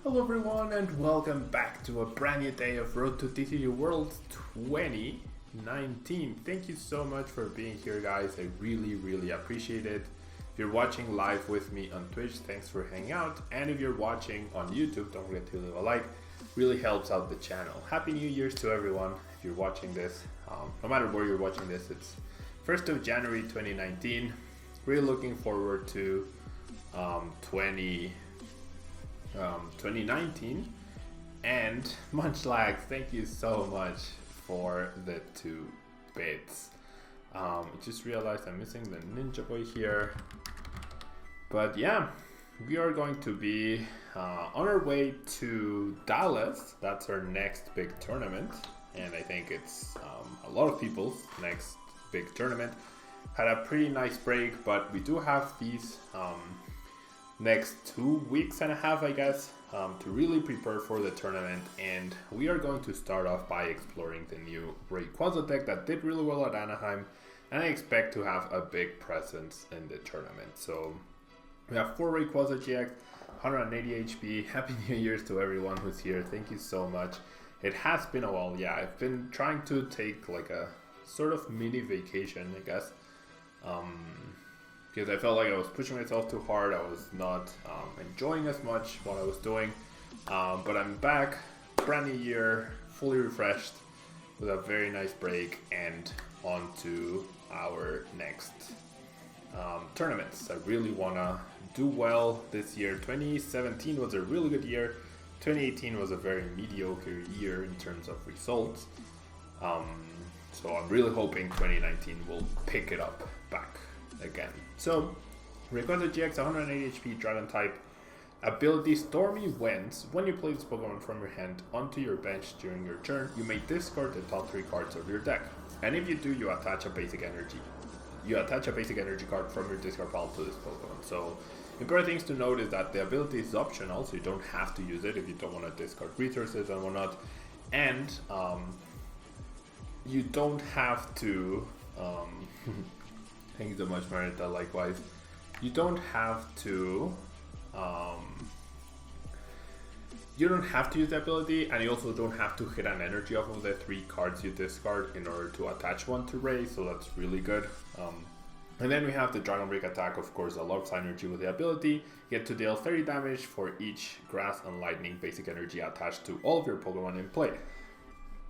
Hello everyone and welcome back to a brand new day of Road to TCG World 2019. Thank you so much for being here, guys. I really appreciate it. If you're watching live with me on Twitch, thanks for hanging out. And if you're watching on YouTube, don't forget to leave a like. Really helps out the channel. Happy New Year's to everyone. If you're watching this, no matter where you're watching this, it's 1st of January 2019. Really looking forward to 2019, and Munchlax, thank you so much for the 2 bits. Just realized I'm missing the Ninja Boy here, but yeah, we are going to be on our way to Dallas. That's our next big tournament, and I think it's a lot of people's next big tournament. Had a pretty nice break, but we do have these next 2 weeks and a half, I guess, to really prepare for the tournament. And we are going to start off by exploring the new Rayquaza deck that did really well at Anaheim, and I expect to have a big presence in the tournament. So we have 4 Rayquaza GX, 180 HP. Happy New Year's to everyone who's here. Thank you so much. It has been a while. Yeah, I've been trying to take like a sort of mini vacation, I guess. Because I felt like I was pushing myself too hard. I was not enjoying as much what I was doing. But I'm back, brand new year, fully refreshed, with a very nice break, and on to our next tournaments. I really want to do well this year. 2017 was a really good year. 2018 was a very mediocre year in terms of results. So I'm really hoping 2019 will pick it up back again. So, Rayquaza GX 180 HP Dragon type. Ability Stormy Winds. When you play this Pokemon from your hand onto your bench during your turn, you may discard the top 3 cards of your deck. And if you do, you attach a basic energy. You attach a basic energy card from your discard pile to this Pokemon. So, important things to note is that the ability is optional, so you don't have to use it if you don't want to discard resources and whatnot. And you don't have to thank you so much, Marita, likewise. You don't have to use the ability, and you also don't have to hit an energy off of the 3 cards you discard in order to attach one to Ray, so that's really good. And then we have the Dragon Break attack, of course, a lot of synergy with the ability. You get to deal 30 damage for each Grass and Lightning basic energy attached to all of your Pokemon in play.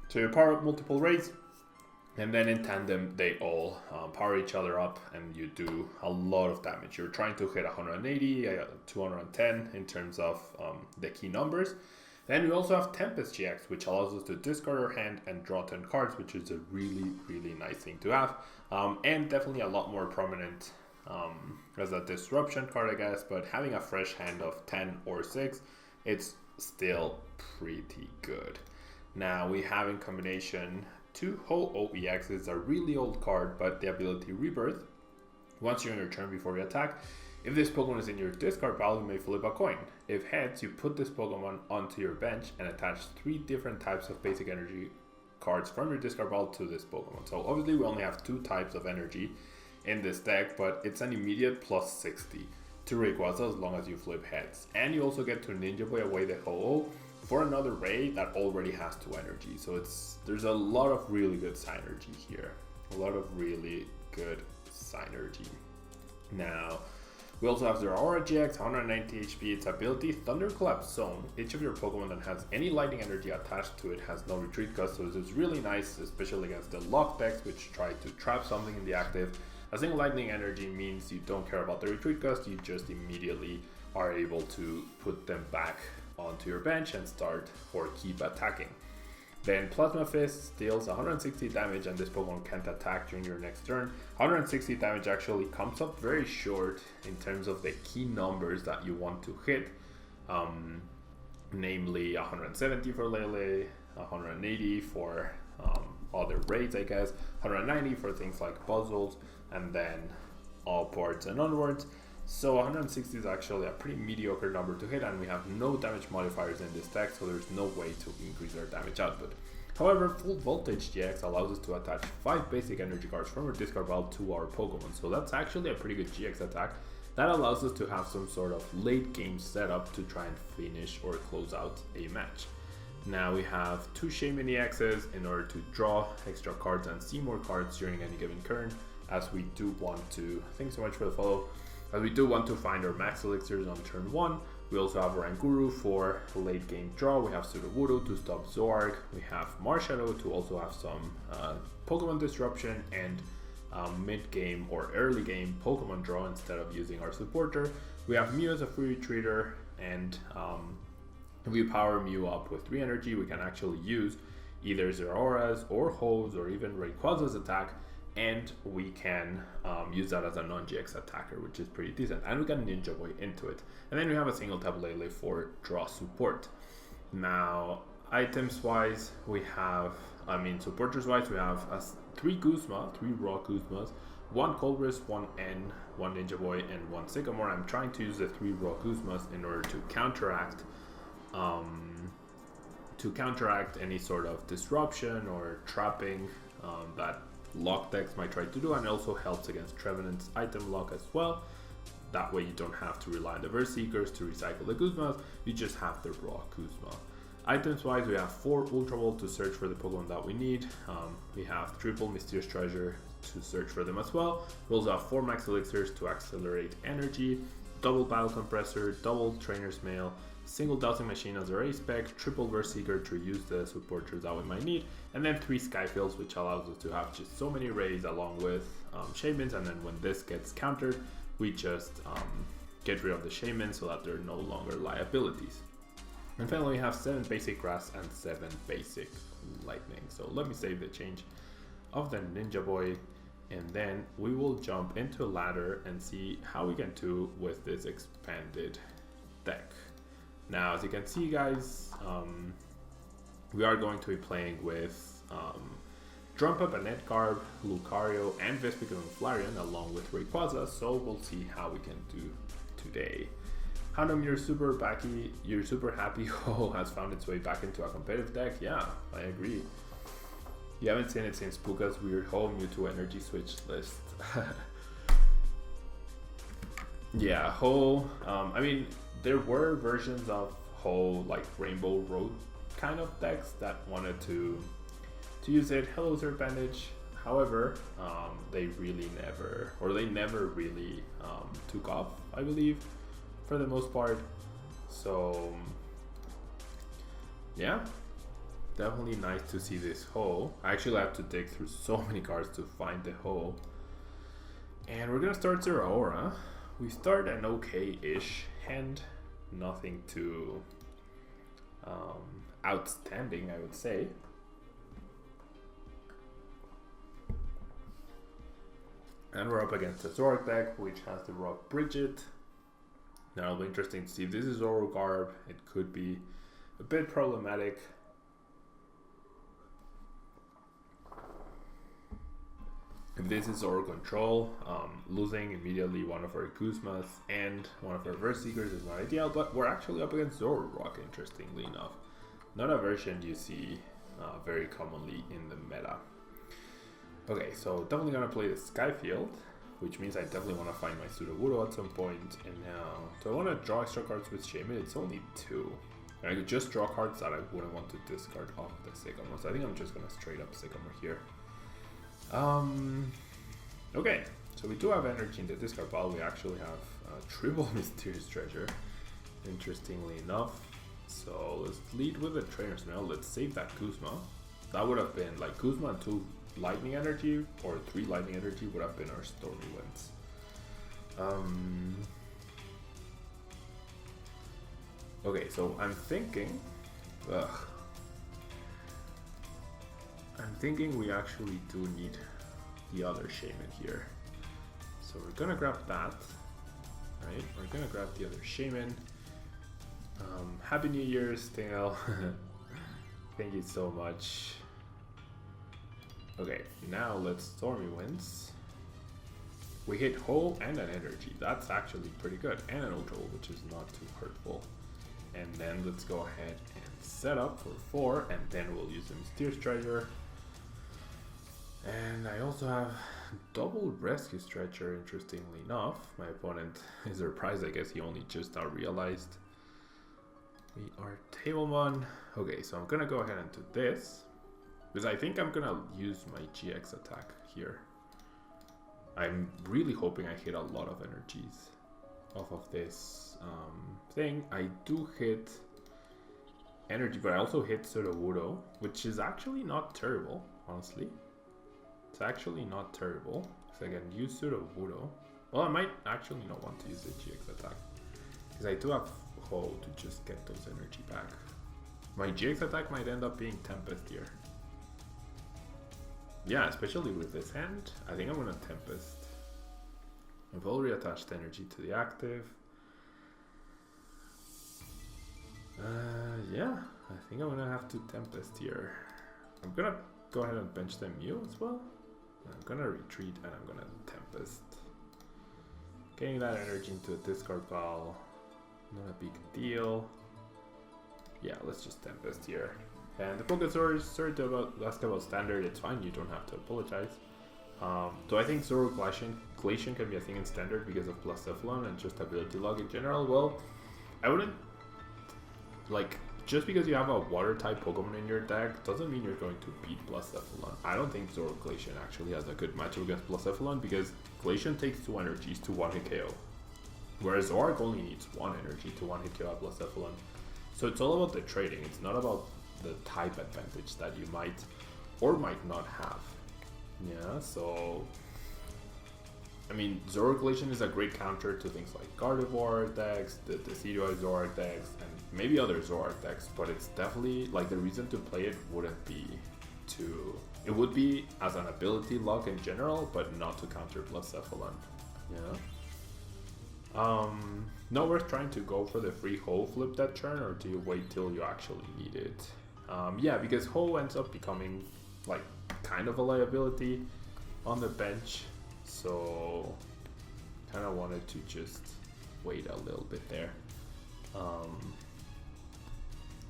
So you power up multiple Rays, and then in tandem, they all power each other up, and you do a lot of damage. You're trying to hit 180, 210 in terms of the key numbers. Then we also have Tempest GX, which allows us to discard our hand and draw 10 cards, which is a really nice thing to have. And definitely a lot more prominent as a disruption card, I guess. But having a fresh hand of 10 or 6, it's still pretty good. Now we have in combination 2 Ho-Oh EX. Is a really old card, but the ability Rebirth. Once you're on your turn before you attack, if this Pokemon is in your discard pile, you may flip a coin. If heads, you put this Pokemon onto your bench and attach 3 different types of basic energy cards from your discard pile to this Pokemon. So obviously we only have 2 types of energy in this deck, but it's an immediate plus 60 to Rayquaza as long as you flip heads. And you also get to Ninja Boy away the Ho-Oh for another Ray that already has 2 energy. So there's a lot of really good synergy here. A lot of really good synergy. Now, we also have Zeraora GX 190 HP. Its ability Thunderclap Zone. Each of your Pokemon that has any lightning energy attached to it has no retreat cost. So this is really nice, especially against the lock decks which try to trap something in the active. A single lightning energy means you don't care about the retreat cost. You just immediately are able to put them back onto your bench and start or keep attacking. Then Plasma Fist deals 160 damage, and this Pokemon can't attack during your next turn. 160 damage actually comes up very short in terms of the key numbers that you want to hit, namely 170 for Lele, 180 for other raids, I guess, 190 for things like puzzles, and then upwards and onwards. So 160 is actually a pretty mediocre number to hit, and we have no damage modifiers in this deck, so there's no way to increase our damage output. However, Full Voltage GX allows us to attach 5 basic energy cards from our discard pile to our Pokemon, so that's actually a pretty good GX attack. That allows us to have some sort of late game setup to try and finish or close out a match. Now we have 2 Shaman EXs in order to draw extra cards and see more cards during any given turn, as we do want to, thanks so much for the follow, as we do want to find our max elixirs on turn 1. We also have Oranguru for late game draw, we have Sudowoodo to stop Zoroark, we have Marshadow to also have some Pokemon disruption and mid game or early game Pokemon draw instead of using our supporter. We have Mew as a free retreater, and if we power Mew up with 3 energy, we can actually use either Zeraora's or Ho's or even Rayquaza's attack, and we can use that as a non-GX attacker, which is pretty decent, and we can Ninja Boy into it. And then we have a single Tablele for draw support. Now, items wise, we have, supporters wise, we have 3 Guzma, 3 raw Guzmas, 1 Colress, 1 N, 1 Ninja Boy, and 1 Sycamore. I'm trying to use the 3 raw Guzmas in order to counteract any sort of disruption or trapping that lock decks might try to do, and also helps against Trevenant's item lock as well. That way you don't have to rely on the Verse Seekers to recycle the Guzmas, you just have the raw Guzma. Items wise, we have 4 Ultra Ball to search for the Pokemon that we need. We have triple Mysterious Treasure to search for them as well. We also have 4 Max Elixirs to accelerate energy, double Battle Compressor, double Trainer's Mail, single Dowsing Machine as a race spec, triple Verse Seeker to use the supporters that we might need, and then 3 Skyfields, which allows us to have just so many rays along with Shamans, and then when this gets countered, we just get rid of the Shaman so that they're no longer liabilities. And finally we have 7 basic Grass and 7 basic Lightning. So let me save the change of the Ninja Boy, and then we will jump into ladder and see how we can do with this expanded deck. Now, as you can see, guys, we are going to be playing with Drumpap and Edgarb, Lucario, and Vespiquen and Flareon, along with Rayquaza, so we'll see how we can do today. Houndoom, you're super happy Ho has found its way back into a competitive deck. Yeah, I agree. You haven't seen it since Puka's weird Ho Mewtwo energy switch list. Yeah, Ho, there were versions of Ho, like Rainbow Road kind of decks that wanted to use it. Hello, Serpentage. However, they never really took off, I believe, for the most part. So yeah, definitely nice to see this Ho. I actually have to dig through so many cards to find the Ho. And we're gonna start Zeraora. We start an okay-ish hand, nothing too outstanding, I would say. And we're up against a Zoroark deck, which has the Rock Bridget. Now it'll be interesting to see if this is Orogarb. It could be a bit problematic. If this is Zoro Control, losing immediately one of our Guzmas and one of our Verse Seekers is not ideal, but we're actually up against Zoroark, interestingly enough. Not a version you see very commonly in the meta. Okay, so definitely gonna play the Skyfield, which means I definitely want to find my Sudowoodo at some point. And now, do I want to draw extra cards with Shaman? It's only 2. And I could just draw cards that I wouldn't want to discard off the Sycamore. So I think I'm just gonna straight up Sycamore here. Okay, so we do have energy in the discard pile. We actually have triple Mysterious Treasure, interestingly enough. So let's lead with the Trainer's Mail. Let's save that Guzma. That would have been like Guzma and 2 Lightning Energy, or 3 Lightning Energy would have been our Stormy Winds. Okay, so I'm thinking we actually do need the other Shaman here. So we're gonna grab that, right? We're gonna grab the other Shaman. Happy New Year, Stingel. Thank you so much. Okay, now let's Stormy Winds. We hit Ho and an Energy. That's actually pretty good. And an Ultra, which is not too hurtful. And then let's go ahead and set up for 4, and then we'll use the Mysterious Treasure. And I also have Double Rescue Stretcher, interestingly enough. My opponent is surprised, I guess he only just now realized. We are Tablemon. Okay, so I'm gonna go ahead and do this. Because I think I'm gonna use my GX attack here. I'm really hoping I hit a lot of energies off of this thing. I do hit energy, but I also hit Sudowoodo, which is actually not terrible, honestly. It's actually not terrible. So I can use Sudowoodo. Well, I might actually not want to use the GX attack, because I do have Ho to just get those energy back. My GX attack might end up being Tempest here. Yeah, especially with this hand, I think I'm gonna Tempest. I've already attached energy to the active. Yeah, I think I'm gonna have to Tempest here. I'm gonna go ahead and bench the Mew as well. I'm gonna retreat and I'm gonna Tempest. Getting that energy into a discard pile, not a big deal. Yeah, let's just Tempest here. And the Pokesaurus, sorry to ask about standard, it's fine, you don't have to apologize. Do I think Zoro Glacian can be a thing in standard because of Blacephalon and just ability log in general? Well, I wouldn't, like, just because you have a water type Pokemon in your deck doesn't mean you're going to beat Blacephalon. I don't think Zoro Glacian actually has a good matchup against Blacephalon because Glacian takes 2 energies to 1-hit KO. Whereas Zorak only needs 1 energy to 1-hit KO at Blacephalon. So it's all about the trading, it's not about the type advantage that you might or might not have. Yeah, so I mean, Zoro Glacian is a great counter to things like Gardevoir decks, the Decidueye Zoroark decks, and maybe other Zoroark decks, but it's definitely, like, the reason to play it wouldn't be to, it would be as an ability lock in general, but not to counter Blacephalon. Yeah. Not worth trying to go for the free Ho flip that turn, or do you wait till you actually need it? Yeah, because Ho ends up becoming like kind of a liability on the bench, so kind of wanted to just wait a little bit there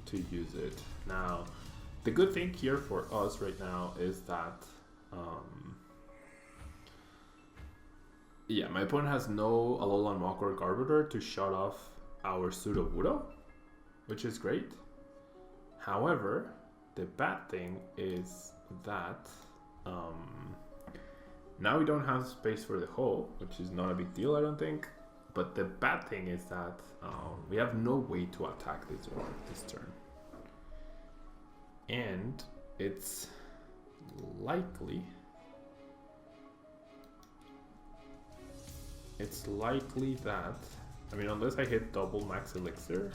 to use it. Now, the good thing here for us right now is that yeah, my opponent has no Alolan Mach or Garbodor to shut off our Sudowoodo, which is great. However, the bad thing is that now we don't have space for the Ho, which is not a big deal, I don't think. But the bad thing is that we have no way to attack this Zoroark this turn. And it's likely that, I mean, unless I hit double max elixir,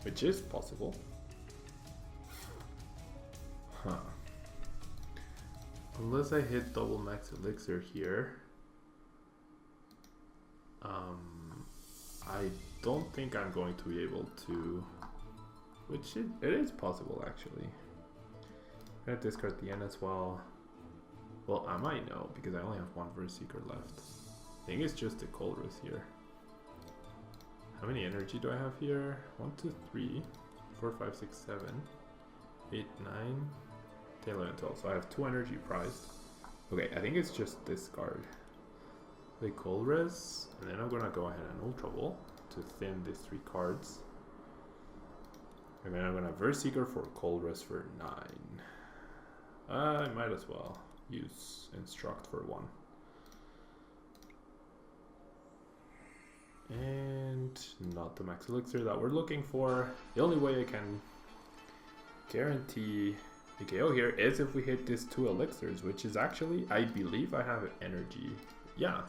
which is possible. Huh. Unless I hit double max elixir here, I don't think I'm going to be able to, which it is possible actually. I'm gonna discard the N as well. Well, I might know because I only have 1 Verseeker left. I think it's just the Colress here. How many energy do I have here? 1, 2, 3, 4, 5, 6, 7, 8, 9, 10, 11, 12. So I have 2 energy prized. Okay, I think it's just this card. The Colress, and then I'm gonna go ahead and Ultra Ball to thin these 3 cards. And then I'm gonna Verseeker for Colress for 9. I might as well use Instruct for 1. And not the max elixir that we're looking for. The only way I can guarantee the KO here is if we hit these 2 elixirs, which is actually, I believe I have energy. Yeah,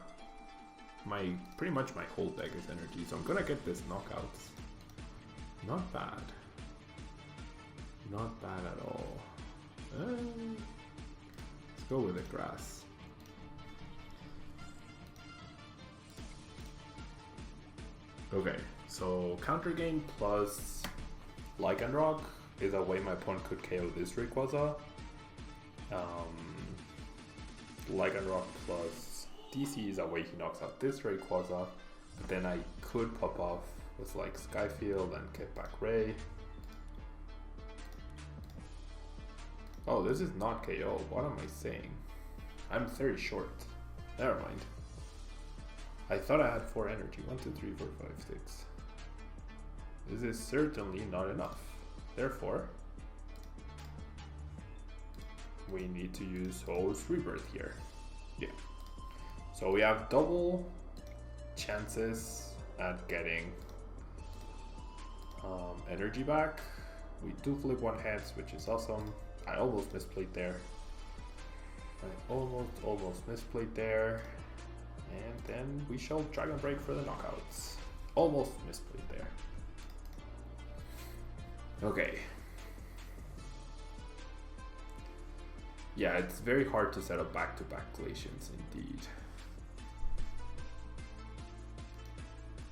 pretty much my whole deck is energy, so I'm gonna get this knockouts. Not bad. Not bad at all. Let's go with the grass. Okay, so counter game plus Lycanroc is a way my opponent could KO this Rayquaza. Lycanroc plus DC is a way he knocks out this Rayquaza. But then I could pop off with like Skyfield and get back Ray. Oh, this is not KO. What am I saying? I'm very short. Never mind. I thought I had 4 energy. 1, 2, 3, 4, 5, 6. This is certainly not enough. Therefore, we need to use Host Rebirth here. Yeah. So we have double chances at getting energy back. We do flip 1 heads, which is awesome. I almost misplayed there. I almost misplayed there. And then we shall Dragon Break for the knockouts. Almost misplayed there. Okay. Yeah, it's very hard to set up back-to-back Glacians indeed.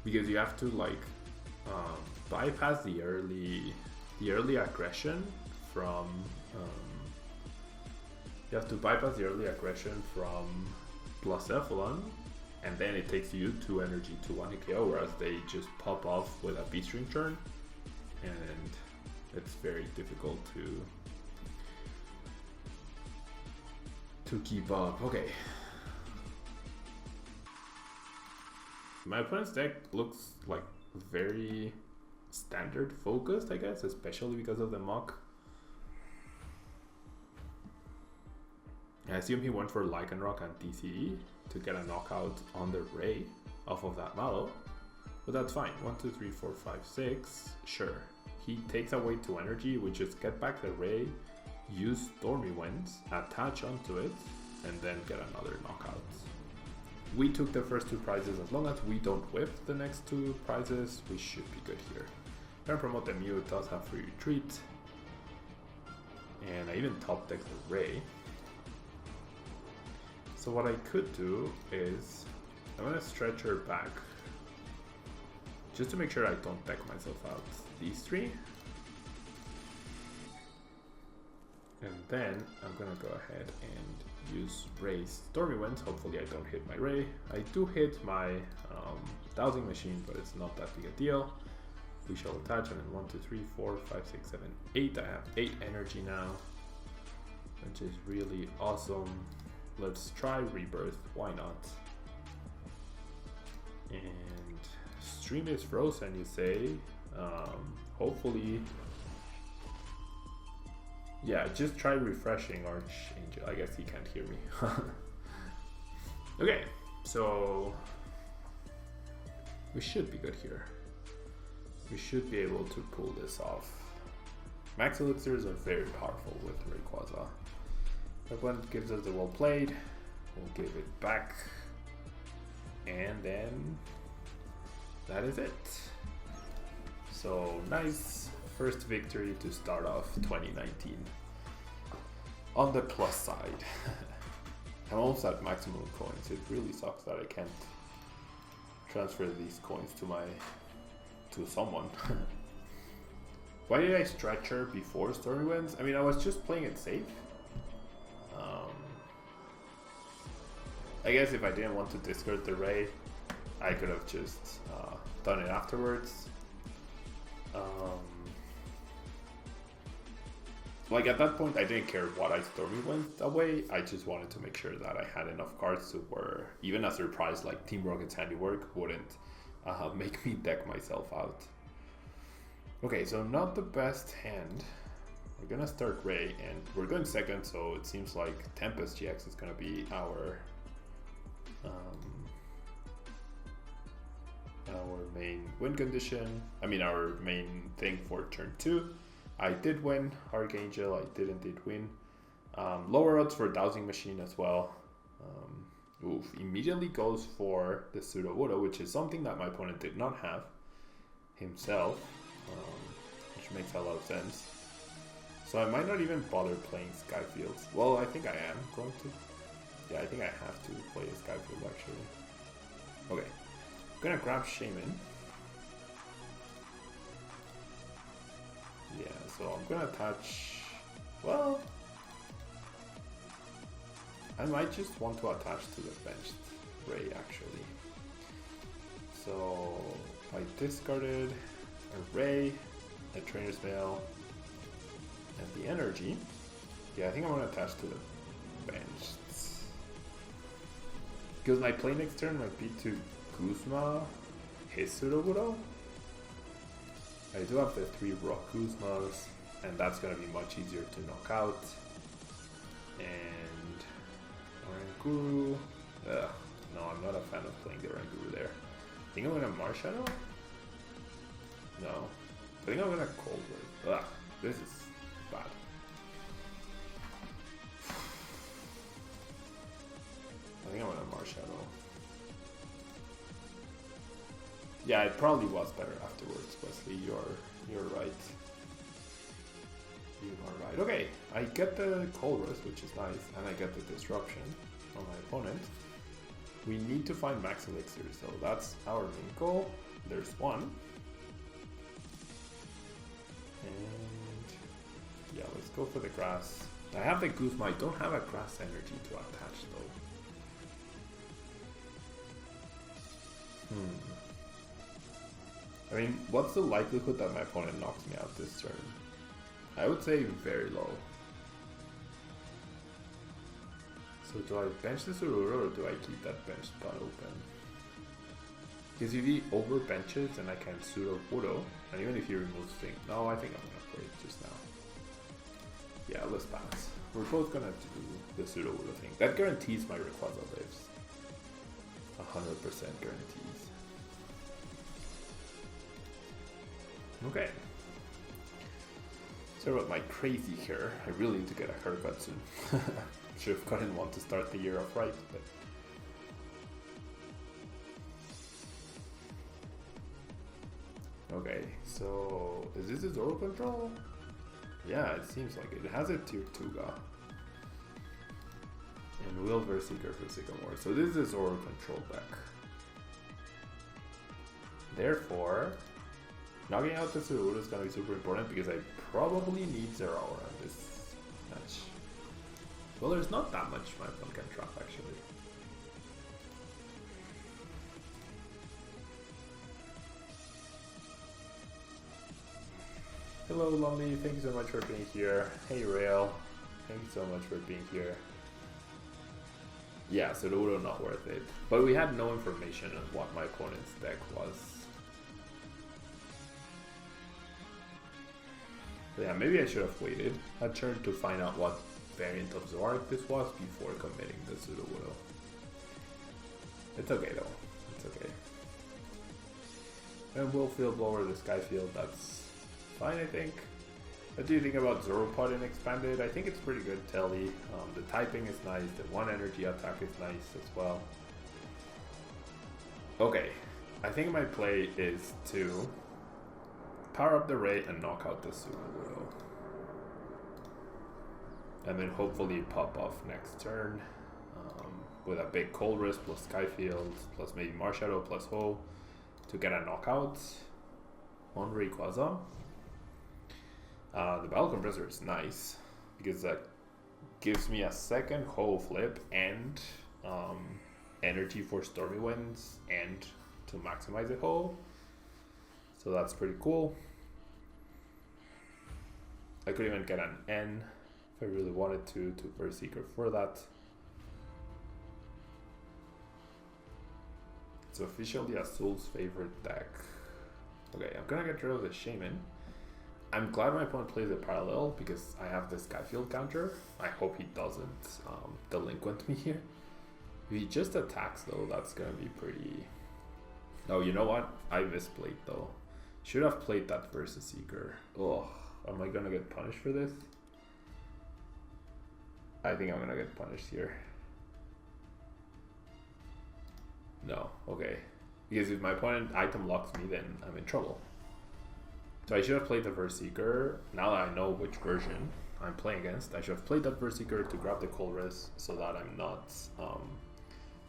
Because you have to like bypass the early aggression from Blacephalon, and then it takes you 2 energy to 1 KO, whereas they just pop off with a B-string turn, and it's very difficult to keep up. Okay. My opponent's deck looks like very standard focused, I guess, especially because of the Mach. I assume he went for Lycanroc and TCE to get a knockout on the Ray off of that Mallow, but that's fine. 1, 2, 3, 4, 5, 6. Sure. He takes away 2 energy. We just get back the Ray, use Stormy Winds, attach onto it, and then get another knockout. We took the first 2 prizes. As long as we don't whip the next 2 prizes, we should be good here. Gonna promote the Mew, it does have free retreat. And I even top deck the Ray. So what I could do is, I'm gonna stretch her back, just to make sure I don't deck myself out. These 3. And then I'm gonna go ahead and use Ray's Stormy Winds. Hopefully I don't hit my Ray. I do hit my Dowsing Machine, but it's not that big a deal. We shall attach, and then 1, 2, 3, 4, 5, 6, 7, 8. I have 8 energy now, which is really awesome. Let's try Rebirth, why not? And stream is frozen, you say. Hopefully, yeah, just try refreshing Archangel. I guess he can't hear me. Okay, so we should be good here. We should be able to pull this off. Max Elixirs are very powerful with Rayquaza. That one gives us the well played. We'll give it back. And then that is it. So nice first victory to start off 2019. On the plus side, I'm almost at maximum coins. It really sucks that I can't transfer these coins to someone. Why did I stretch her before Story Winds? I mean, I was just playing it safe. I guess if I didn't want to discard the Ray, I could have just done it afterwards. Like at that point, I didn't care what I Stormy went away. I just wanted to make sure that I had enough cards to where even a surprise like Team Rocket's Handiwork wouldn't make me deck myself out. Okay, so not the best hand. We're gonna start Ray, and we're going second, so it seems like Tempest GX is gonna be our main win condition. I mean, our main thing for turn 2. I did win Archangel, I did indeed win. Lower odds for Dowsing Machine as well. Immediately goes for the Sudowoodo, which is something that my opponent did not have himself, which makes a lot of sense. So I might not even bother playing Skyfields. Well, I think I am going to. Yeah, I think I have to play a Skyfield actually. Okay, I'm gonna grab Shaman. Yeah, so I'm gonna attach. Well, I might just want to attach to the benched Ray actually. So I discarded a Ray, a Trainer's Mail, and the energy. Yeah, I think I'm gonna attach to the benched. Because my play next turn might be to Guzma his Sudowoodo. I do have the 3 Rock Guzmas, and that's gonna be much easier to knock out. And Oranguru. No, I'm not a fan of playing the Oranguru there. I think I'm gonna Marshadow? No. I think I'm gonna Cold Wave. Ugh, this is bad. I think I'm gonna Marshadow. Yeah, it probably was better afterwards, Wesley. You're right. You are right. Okay, I get the Colress, which is nice, and I get the Disruption on my opponent. We need to find Max Elixir, so that's our main goal. There's one. And yeah, let's go for the grass. I have the Guzma, I don't have a grass energy to attach though. I mean, what's the likelihood that my opponent knocks me out this turn? I would say very low. So do I bench the Zeraora or do I keep that bench spot open? Because if he over benches and I can Sudowoodo, and even if he removes things, no, I think I'm gonna play it just now. Yeah, let's pass. We're both gonna do the Sudowoodo thing. That guarantees my Rayquaza lives. 100% guarantees. Okay. Sorry about my crazy hair. I really need to get a haircut soon. Should have gotten one to start the year off right, but okay, so is this a Zoro control? Yeah, it seems like it. It has a tier 2 Ga. And Will Verseeker for Sycamore. So this is a Zoro control deck. Therefore, knocking out the Zeraora is going to be super important because I probably need Zeraora in this match. Well, there's not that much my opponent can trap actually. Hello Lumley, thank you so much for being here. Hey Rail, thank you so much for being here. Yeah, Zeraora not worth it. But we had no information on what my opponent's deck was. So yeah, maybe I should have waited a turn to find out what variant of Zoroark this was before committing the Sudowoodo. It's okay though, it's okay. And we'll field lower the Skyfield, that's fine I think. What do you think about Zoropod in Expanded? I think it's pretty good, Telly. The typing is nice, the 1 energy attack is nice as well. Okay, I think my play is to power up the Ray and knock out the Sudowoodo. And then hopefully pop off next turn with a big Colress plus Skyfield plus maybe Marshadow plus Ho to get a knockout on Rayquaza. The Battle Compressor is nice because that gives me a second Ho flip and energy for Stormy Winds and to maximize the Ho. So that's pretty cool. I could even get an N if I really wanted to Berserker for that. It's officially Azul's favorite deck. Okay, I'm gonna get rid of the Shaman. I'm glad my opponent plays a parallel because I have this Skyfield counter. I hope he doesn't delinquent me here. If he just attacks though, that's gonna be pretty... Oh, you know what? I misplayed though. Should have played that versus Seeker. Oh, am I gonna get punished for this? I think I'm gonna get punished here. No, okay. Because if my opponent item locks me, then I'm in trouble. So I should have played the Verseeker. Now that I know which version I'm playing against, I should have played that Verseeker to grab the Colress so that I'm not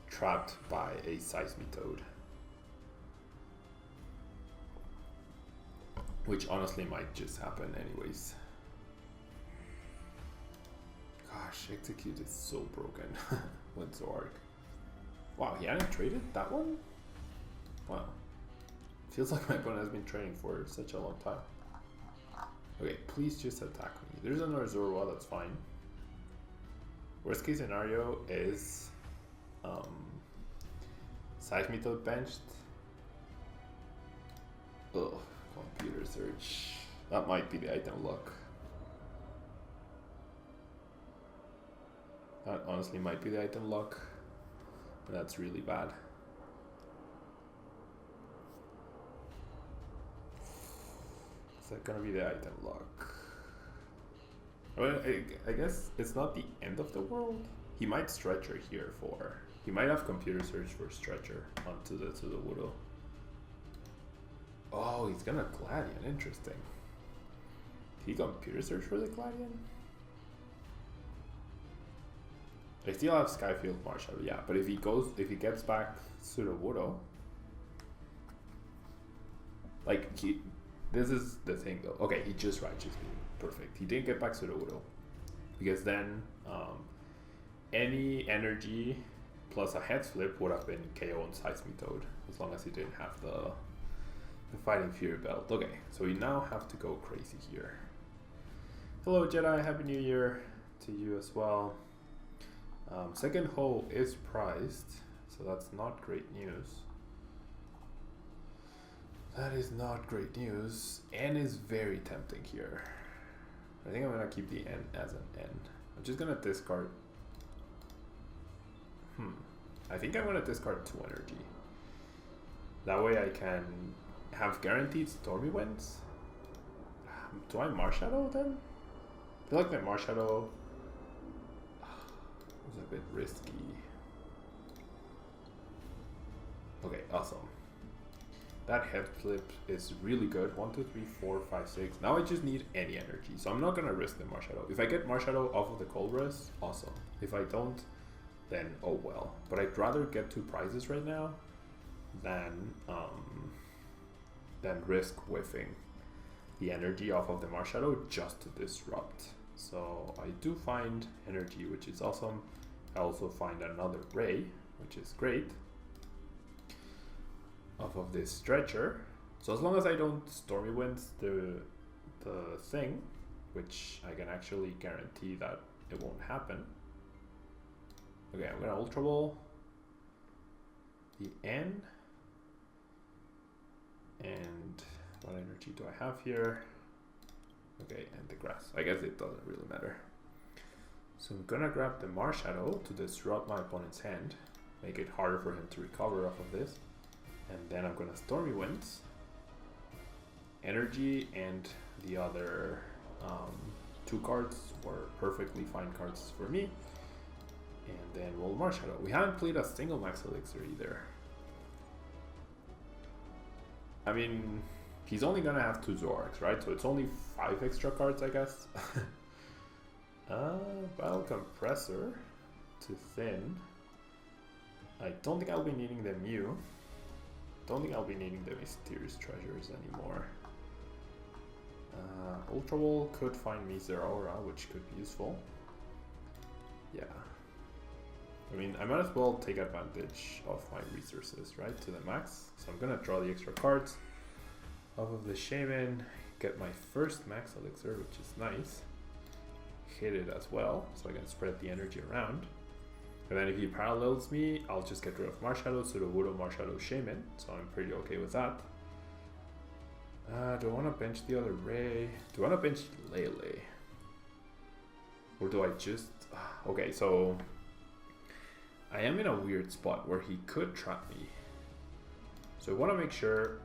trapped by a Seismitoad. Which honestly might just happen anyways. Gosh, Execute is so broken with Zoroark. Wow, he hadn't traded that one? Wow. Feels like my opponent has been training for such a long time. Okay, please just attack me. There's another Zoroark, that's fine. Worst case scenario is Seismitoad benched. Ugh, computer search. That might be the item luck. That honestly might be the item luck. And that's really bad. Is that gonna be the item luck? Well, I guess it's not the end of the world. He might stretcher here for. He might have computer search for stretcher onto the Sudowoodo. Oh, he's gonna Gladian. Interesting. He computer search for the Gladian? I still have Skyfield Marshadow, yeah, but if he gets back Sudowoodo, like this is the thing though. Okay, he just righteous me. Perfect. He didn't get back Sudowoodo because then any energy plus a head flip would have been KO on Seismitoad as long as he didn't have the Fighting Fury belt. Okay, so we now have to go crazy here. Hello Jedi, Happy New Year to you as well. Second hole is priced, so that's not great news. That is not great news. N is very tempting here. I think I'm gonna keep the N as an N. I'm just gonna discard. I think I'm gonna discard 2 energy. That way I can have guaranteed Stormy Winds. Do I Marshadow then? I feel like the Marshadow is a bit risky. Okay, awesome. That head flip is really good. 1, 2, 3, 4, 5, 6. Now I just need any energy, so I'm not gonna risk the Marshadow. If I get Marshadow off of the Colress, awesome. If I don't, then oh well. But I'd rather get 2 prizes right now than risk whiffing the energy off of the Marshadow just to disrupt. So I do find energy, which is awesome. I also find another Ray, which is great, off of this stretcher. So as long as I don't Stormy Winds the thing, which I can actually guarantee that it won't happen. Okay, I'm gonna Ultra Ball the N. And what energy do I have here? Okay, and the grass. I guess it doesn't really matter. So I'm gonna grab the Marshadow to disrupt my opponent's hand, make it harder for him to recover off of this. And then I'm gonna Stormy Winds, energy, and the other 2 cards were perfectly fine cards for me. And then we'll Marshadow. We haven't played a single Max Elixir either. I mean, he's only gonna have 2 Zoroarks, right? So it's only 5 extra cards, I guess. Battle Compressor to Thin. I don't think I'll be needing the Mew. Don't think I'll be needing the Mysterious Treasures anymore. Ultra Ball could find me Zeraora, which could be useful. Yeah. I mean, I might as well take advantage of my resources, right, to the max. So I'm gonna draw the extra cards off of the Shaman, get my first Max Elixir, which is nice. Hit it as well, so I can spread the energy around. And then if he parallels me, I'll just get rid of Marshadow, Sudowoodo, Marshadow, Shaman. So I'm pretty okay with that. Do I want to bench the other Ray? Do I want to bench Lele? Or do I just... Okay, so... I am in a weird spot where he could trap me. So I want to make sure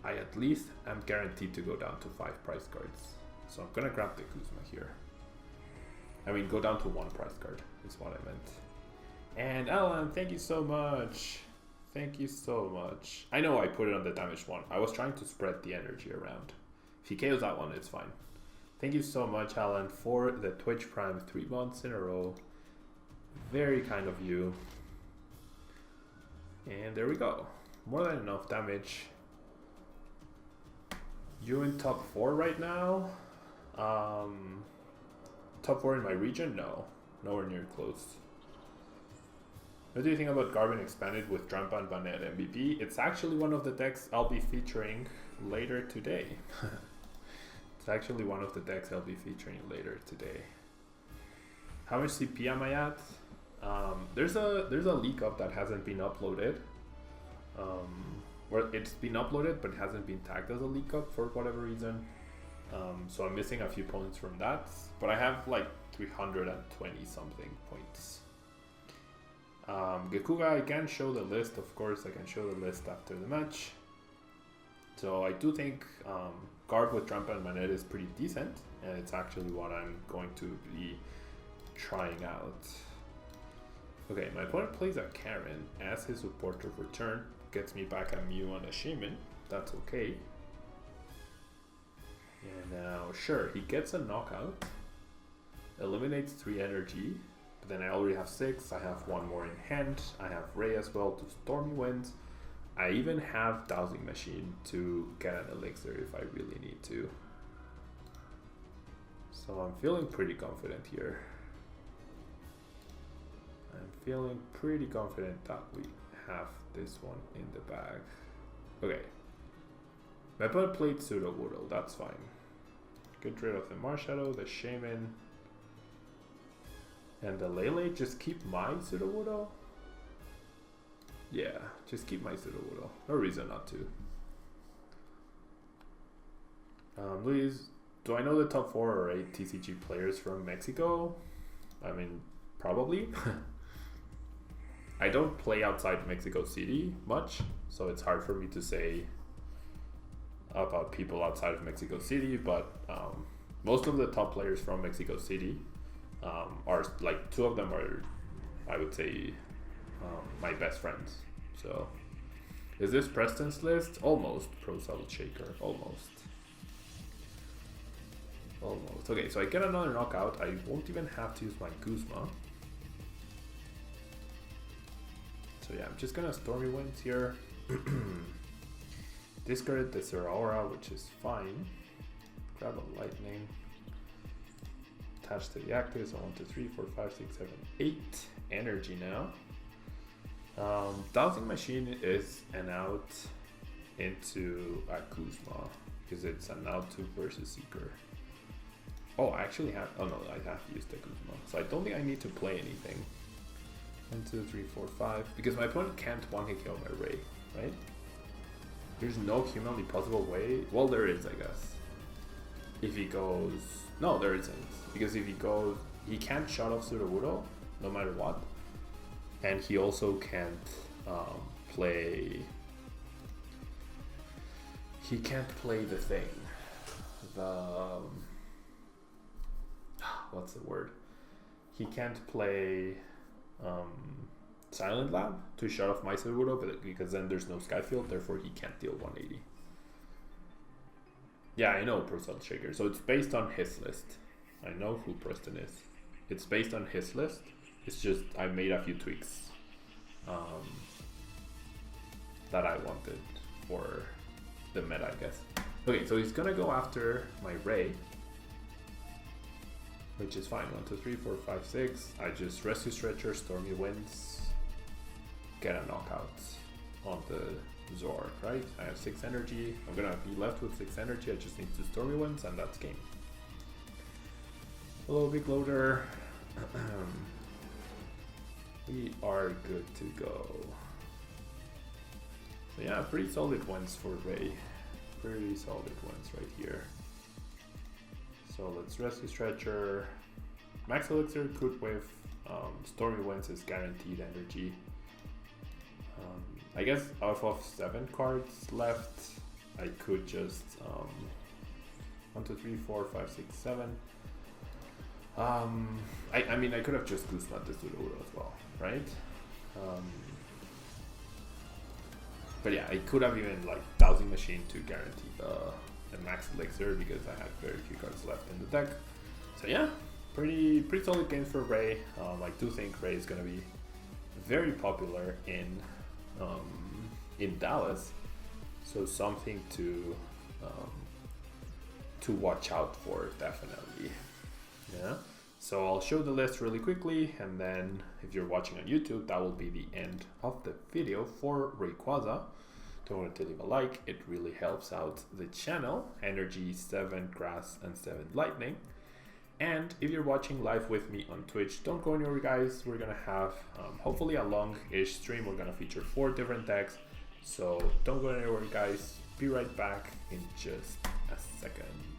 I at least am guaranteed to go down to 5 prize cards. So I'm going to grab the Kuzma here. I mean, go down to 1 prize card is what I meant. And Alan, thank you so much. Thank you so much. I know I put it on the damaged one. I was trying to spread the energy around. If he KOs that one, it's fine. Thank you so much, Alan, for the Twitch Prime 3 months in a row. Very kind of you. And there we go. More than enough damage. You in top 4 right now? Top 4 in my region? No. Nowhere near close. What do you think about Garbin Expanded with Drampa, Vanette, MVP? It's actually one of the decks I'll be featuring later today. It's actually one of the decks I'll be featuring later today. How much CP am I at? There's a leak up that hasn't been uploaded. Well, it's been uploaded, but it hasn't been tagged as a league cup for whatever reason. So I'm missing a few points from that, but I have like 320 something points. Gekuga, I can show the list, of course. I can show the list after the match. So I do think Garb with Trampa and Manette is pretty decent, and it's actually what I'm going to be trying out. Okay, my opponent plays a Karen as his supporter for turn, gets me back a Mew and a Shaman. That's okay. And now, sure, he gets a knockout, eliminates 3 energy, but then I already have 6, I have 1 more in hand, I have Ray as well to Stormy Winds. I even have Dowsing Machine to get an elixir if I really need to. So I'm feeling pretty confident here. I'm feeling pretty confident that we have this one in the bag. Okay. My opponent played Sudowoodo, that's fine. Get rid of the Marshadow, the Shaman, and the Lele. Just keep my Sudowoodo? Yeah, just keep my Sudowoodo. No reason not to. Luis, do I know the top 4 or 8 TCG players from Mexico? I mean, probably. I don't play outside Mexico City much, so it's hard for me to say about people outside of Mexico City, but most of the top players from Mexico City are, like, 2 of them are, I would say, my best friends. So, is this Preston's list? Almost. Pro Salad Shaker. Almost. Almost. Okay, so I get another knockout. I won't even have to use my Guzma. So yeah, I'm just gonna Stormy Winds here. Discard the Zeraora, which is fine. Grab a Lightning. Attach to the active, so 1, 2, 3, 4, 5, 6, 7, 8. Energy now. Dowsing Machine is an out into a Kuzma because it's an out to versus Seeker. Oh, I actually have. Oh no, I have to use the Kuzma, so I don't think I need to play anything. 1, 2, 3, 4, 5. Because my opponent can't one-hit kill my Ray, right? There's no humanly possible way. Well, there is, I guess. If he goes, no, there isn't. Because if he goes, he can't shut off Sudowoodo, no matter what. And he also can't play. He can't play the thing. The what's the word? He can't play Silent Lab to shut off my Sudowoodo, but because then there's no Skyfield, therefore he can't deal 180. Yeah, I know Pro Salad Shaker. So it's based on his list. I know who Preston is. It's based on his list. It's just I made a few tweaks that I wanted for the meta, I guess. Okay, so he's gonna go after my Ray, which is fine. 1, 2, 3, 4, 5, 6. I just Rescue Stretcher, Stormy Winds, get a knockout on the Zor, right? I have 6 energy. I'm gonna be left with 6 energy. I just need to Stormy Winds, and that's game. Hello, Big Loader. We are good to go. So yeah, pretty solid ones for Ray. Pretty solid ones right here. So let's Rescue Stretcher. Max Elixir could whiff. Stormy Winds is guaranteed energy. I guess off of 7 cards left, I could just 1, 2, 3, 4, 5, 6, 7. I mean, I could have just Guzman this Sudowoodo as well, right? But yeah, I could have even like Dowsing Machine to guarantee the max elixir because I had very few cards left in the deck. So yeah, pretty solid games for Ray. I do think Ray is gonna be very popular in Dallas, so something to watch out for, definitely. Yeah. So I'll show the list really quickly, and then if you're watching on YouTube, that will be the end of the video for Rayquaza. Don't forget to leave a like, it really helps out the channel. Energy 7 Grass and 7 Lightning. And if you're watching live with me on Twitch, don't go anywhere, guys. We're gonna have hopefully a long-ish stream. We're gonna feature 4 different decks, So don't go anywhere, guys. Be right back in just a second.